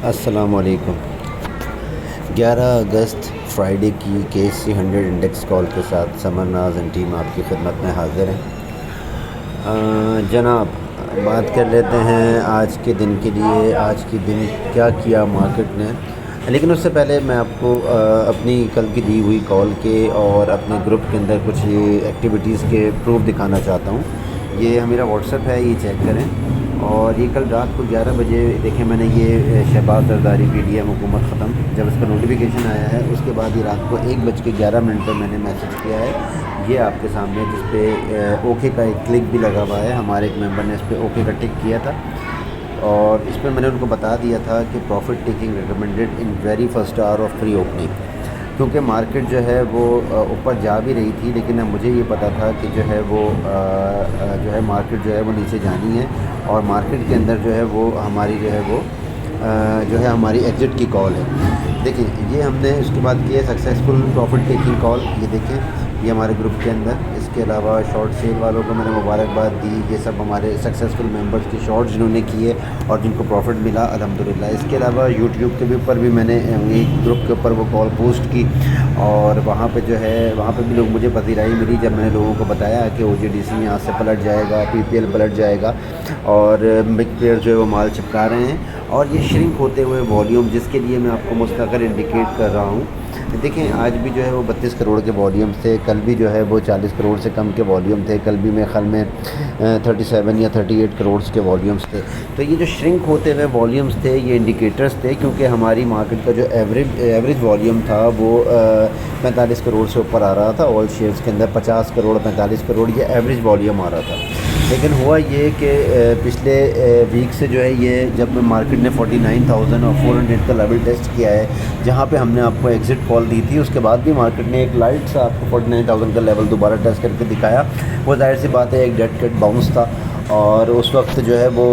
السلام علیکم۔ 11 اگست فرائیڈے کی KC100 انڈیکس کال کے ساتھ سمر ناز اینڈ ٹیم آپ کی خدمت میں حاضر ہیں۔ جناب، بات کر لیتے ہیں آج کے دن کے لیے، آج کے دن کیا کیا مارکیٹ نے، لیکن اس سے پہلے میں آپ کو اپنی کل کی دی ہوئی کال کے اور اپنے گروپ کے اندر کچھ ایکٹیویٹیز کے پروف دکھانا چاہتا ہوں۔ یہ میرا واٹس ایپ ہے، یہ چیک کریں۔ اور یہ کل رات کو 11 بجے دیکھیں، میں نے یہ شہباز زرداری PDM حکومت ختم، جب اس کا نوٹیفیکیشن آیا ہے اس کے بعد یہ رات کو 1:11 پر میں نے میسج کیا ہے، یہ آپ کے سامنے، جس پہ اوکے کا ایک کلک بھی لگا ہوا ہے۔ ہمارے ایک ممبر نے اس پہ اوکے کا ٹک کیا تھا، اور اس پہ میں نے ان کو بتا دیا تھا کہ profit taking recommended in very first hour of pre opening, کیونکہ مارکیٹ جو ہے وہ اوپر جا بھی رہی تھی، لیکن مجھے یہ پتا تھا کہ جو ہے وہ مارکیٹ جو ہے وہ نیچے جانی ہے، اور مارکیٹ کے اندر جو ہے وہ ہماری جو ہے ہماری ایگزٹ کی کال ہے۔ دیکھیں، یہ ہم نے اس کے بعد کی ہے سکسیزفل پروفٹ ٹیکنگ کال، یہ دیکھیں، یہ ہمارے گروپ کے اندر۔ اس کے علاوہ شارٹ سیل والوں کو میں نے مبارکباد دی، یہ سب ہمارے سکسیزفل ممبرس کی شارٹ جنہوں نے کیے اور جن کو پروفٹ ملا الحمدللہ۔ اس کے علاوہ یوٹیوب کے اوپر بھی میں نے ایک گروپ کے اوپر وہ کال پوسٹ کی، اور وہاں پہ جو ہے وہاں پہ بھی مجھے پذیرائی ملی جب میں نے لوگوں کو بتایا کہ OGDC یہاں سے پلٹ جائے گا، PPL پلٹ جائے گا، اور بگ پلیئر جو ہے وہ مال چپکا رہے ہیں، اور یہ شرنک ہوتے ہوئے والیوم جس کے لیے میں آپ کو مستقل انڈیکیٹ کر رہا ہوں۔ دیکھیں، آج بھی جو ہے وہ 32 کروڑ کے والیومز تھے، کل بھی جو ہے وہ 40 کروڑ سے کم کے والیوم تھے، کل بھی میرے خیال میں 37 یا 38 کروڑ کے والیومز تھے۔ تو یہ جو شرنک ہوتے ہوئے والیومز تھے، یہ انڈیکیٹرز تھے، کیونکہ ہماری مارکیٹ کا جو ایوریج والیوم تھا وہ 45 کروڑ سے اوپر آ رہا تھا۔ آل شیئرز کے اندر 50 کروڑ 45 کروڑ یہ ایوریج والیوم آ رہا تھا، لیکن ہوا یہ کہ پچھلے ویک سے جو ہے یہ جب مارکیٹ نے 49,400 کا لیول ٹیسٹ کیا ہے، جہاں پہ ہم نے آپ کو ایگزٹ کال دی تھی، اس کے بعد بھی مارکیٹ نے ایک لائٹ سا آپ کو 49,000 کا لیول دوبارہ ٹیسٹ کر کے دکھایا۔ وہ ظاہر سی بات ہے ایک ڈیڈ کٹ باؤنس تھا، اور اس وقت جو ہے وہ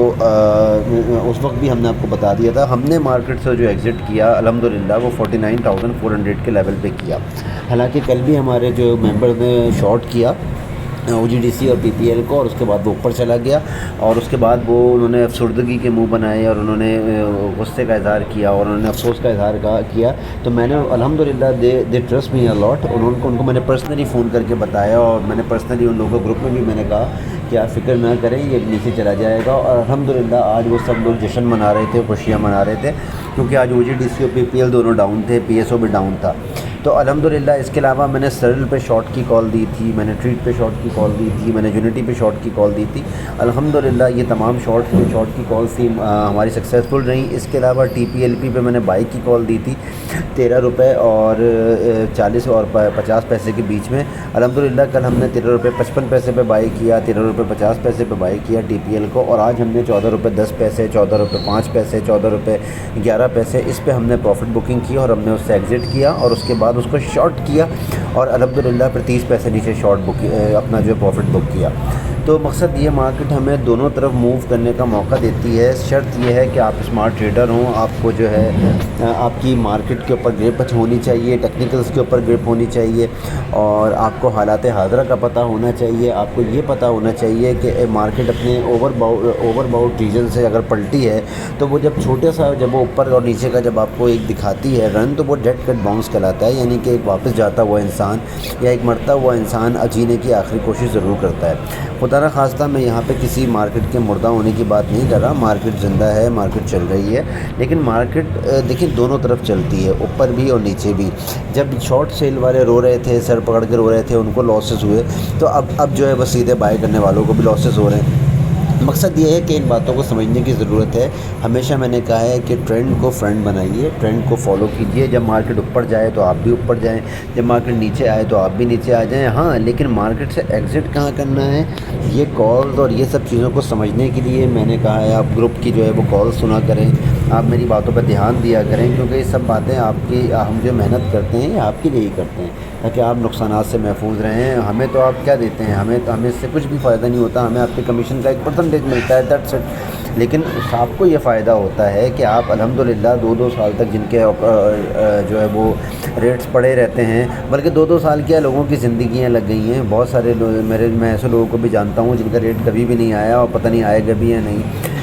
اس وقت بھی ہم نے آپ کو بتا دیا تھا، ہم نے مارکیٹ سے جو ایگزٹ کیا الحمدللہ وہ 49,400 کے لیول پہ کیا۔ حالانکہ کل بھی ہمارے جو ممبر نے شارٹ کیا OGDC اور PPL کو، اور اس کے بعد وہ اوپر چلا گیا، اور اس کے بعد وہ انہوں نے افسردگی کے منہ بنائے، اور انہوں نے غصے کا اظہار کیا، اور انہوں نے افسوس کا اظہار کیا۔ تو میں نے الحمدللہ دے ٹرسٹ می الاٹ، ان کو میں نے پرسنلی فون کر کے بتایا، اور میں نے پرسنلی ان لوگوں کو گروپ میں بھی میں نے کہا کہ آپ فکر نہ کریں، یہ نیچے چلا جائے گا۔ اور الحمدللہ آج وہ سب لوگ جشن منا رہے تھے، خوشیاں منا رہے تھے، کیونکہ آج OGDC اور PPL دونوں ڈاؤن تھے، PSO بھی ڈاؤن تھا۔ تو الحمدللہ اس کے علاوہ میں نے سرل پہ شارٹ کی کال دی تھی، میں نے ٹریٹ پہ شارٹ کی کال دی تھی، میں نے یونٹی پہ شارٹ کی کال دی تھی۔ الحمدللہ یہ تمام شارٹ کی کالز تھی ہماری سکسیزفل رہیں۔ اس کے علاوہ TPLP پہ میں نے بائی کی کال دی تھی 13 روپے اور 40 اور 50 پیسے کے بیچ میں۔ الحمدللہ کل ہم نے 13 روپے 55 پیسے پہ بائی کیا، 13 روپے 50 پیسے پہ بائی کیا TPL کو، اور آج ہم نے 14 روپے 10 پیسے، 14 روپے 5 پیسے، 14 روپے 11 پیسے اس پہ ہم نے پروفٹ بکنگ کی، اور ہم نے اس سے ایگزٹ کیا، اور اس کے بعد اس کو شارٹ کیا، اور الحمدللہ پھر 30 پیسے نیچے شارٹ اپنا جو پروفٹ بک کیا۔ تو مقصد یہ مارکیٹ ہمیں دونوں طرف موو کرنے کا موقع دیتی ہے، شرط یہ ہے کہ آپ اسمارٹ ٹریڈر ہوں، آپ کو جو ہے آپ کی مارکیٹ کے اوپر گرپ ہونی چاہیے، ٹیکنیکلز کے اوپر گرپ ہونی چاہیے، اور آپ کو حالات حاضرہ کا پتہ ہونا چاہیے۔ آپ کو یہ پتہ ہونا چاہیے کہ مارکیٹ اپنے اوور باؤٹ ریجن سے اگر پلٹی ہے، تو وہ جب چھوٹے سا جب وہ اوپر اور نیچے کا جب آپ کو ایک دکھاتی ہے رن، تو وہ ڈیڈ کٹ باؤنس کہلاتا ہے، یعنی کہ ایک واپس جاتا ہوا انسان یا ایک مرتا ہوا انسان جینے کی آخری کوشش ضرور کرتا ہے۔ خدا نہ خواستہ میں یہاں پہ کسی مارکیٹ کے مردہ ہونے کی بات نہیں کر رہا، مارکیٹ زندہ ہے، مارکیٹ چل رہی ہے، لیکن مارکیٹ دیکھیں دونوں طرف چلتی ہے، اوپر بھی اور نیچے بھی۔ جب شارٹ سیل والے رو رہے تھے، سر پکڑ کے رو رہے تھے، ان کو لاسز ہوئے، تو اب جو ہے وہ سیدھے بائی کرنے والوں کو بھی لاسز ہو رہے ہیں۔ مقصد یہ ہے کہ ان باتوں کو سمجھنے کی ضرورت ہے۔ ہمیشہ میں نے کہا ہے کہ ٹرینڈ کو فرینڈ بنائیے، ٹرینڈ کو فالو کیجیے۔ جب مارکیٹ اوپر جائے تو آپ بھی اوپر جائیں، جب مارکیٹ نیچے آئے تو آپ بھی نیچے آ جائیں۔ ہاں، لیکن مارکیٹ سے ایگزٹ کہاں کرنا ہے، یہ کالز اور یہ سب چیزوں کو سمجھنے کے لیے میں نے کہا ہے آپ گروپ کی جو ہے وہ کال سنا کریں، آپ میری باتوں پہ دھیان دیا کریں، کیونکہ یہ سب باتیں ہم جو محنت کرتے ہیں یہ آپ کے لیے ہی کرتے ہیں، تاکہ آپ نقصانات سے محفوظ رہیں۔ ہمیں تو آپ کیا دیتے ہیں، ہمیں اس سے کچھ بھی فائدہ نہیں ہوتا، ہمیں آپ کے کمیشن کا 1% ملتا ہے، دیٹس اٹ۔ لیکن آپ کو یہ فائدہ ہوتا ہے کہ آپ الحمدللہ 2 سال تک جن کے جو ہے وہ ریٹس پڑے رہتے ہیں، بلکہ 2 سال کیا لوگوں کی زندگیاں لگ گئی ہیں۔ بہت سارے میں ایسے لوگوں کو بھی جانتا ہوں جن کا ریٹ کبھی بھی نہیں آیا اور پتہ نہیں آئے گا بھی یا نہیں،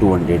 200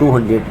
200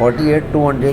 48,200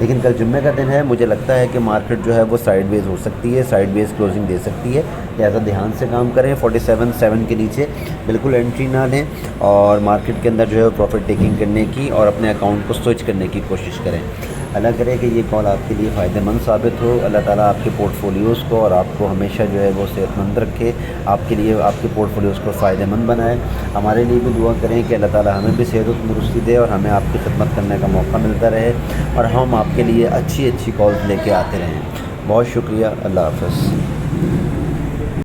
لیکن کل جمعے کا دن ہے، مجھے لگتا ہے کہ مارکیٹ جو ہے وہ سائیڈ ویز ہو سکتی ہے، سائیڈ ویز کلوزنگ دے سکتی ہے، لہٰذا دھیان سے کام کریں۔ 47.7 کے نیچے بالکل انٹری نہ لیں اور مارکیٹ کے اندر جو ہے پروفٹ ٹیکنگ کرنے کی اور اپنے اکاؤنٹ کو سوئچ کرنے کی کوشش کریں۔ اللہ کرے کہ یہ کال آپ کے لیے فائدہ مند ثابت ہو۔ اللہ تعالیٰ آپ کے پورٹ فولیوز کو اور آپ کو ہمیشہ جو ہے وہ صحت مند رکھے، آپ کے لیے آپ کے پورٹ فولیوز کو فائدہ مند بنائے۔ ہمارے لیے بھی دعا کریں کہ اللہ تعالیٰ ہمیں بھی صحت و تندرستی دے اور ہمیں آپ کی خدمت کرنے کا موقع ملتا رہے اور ہم آپ کے لیے اچھی کالز لے کے آتے رہیں۔ بہت شکریہ، اللہ حافظ۔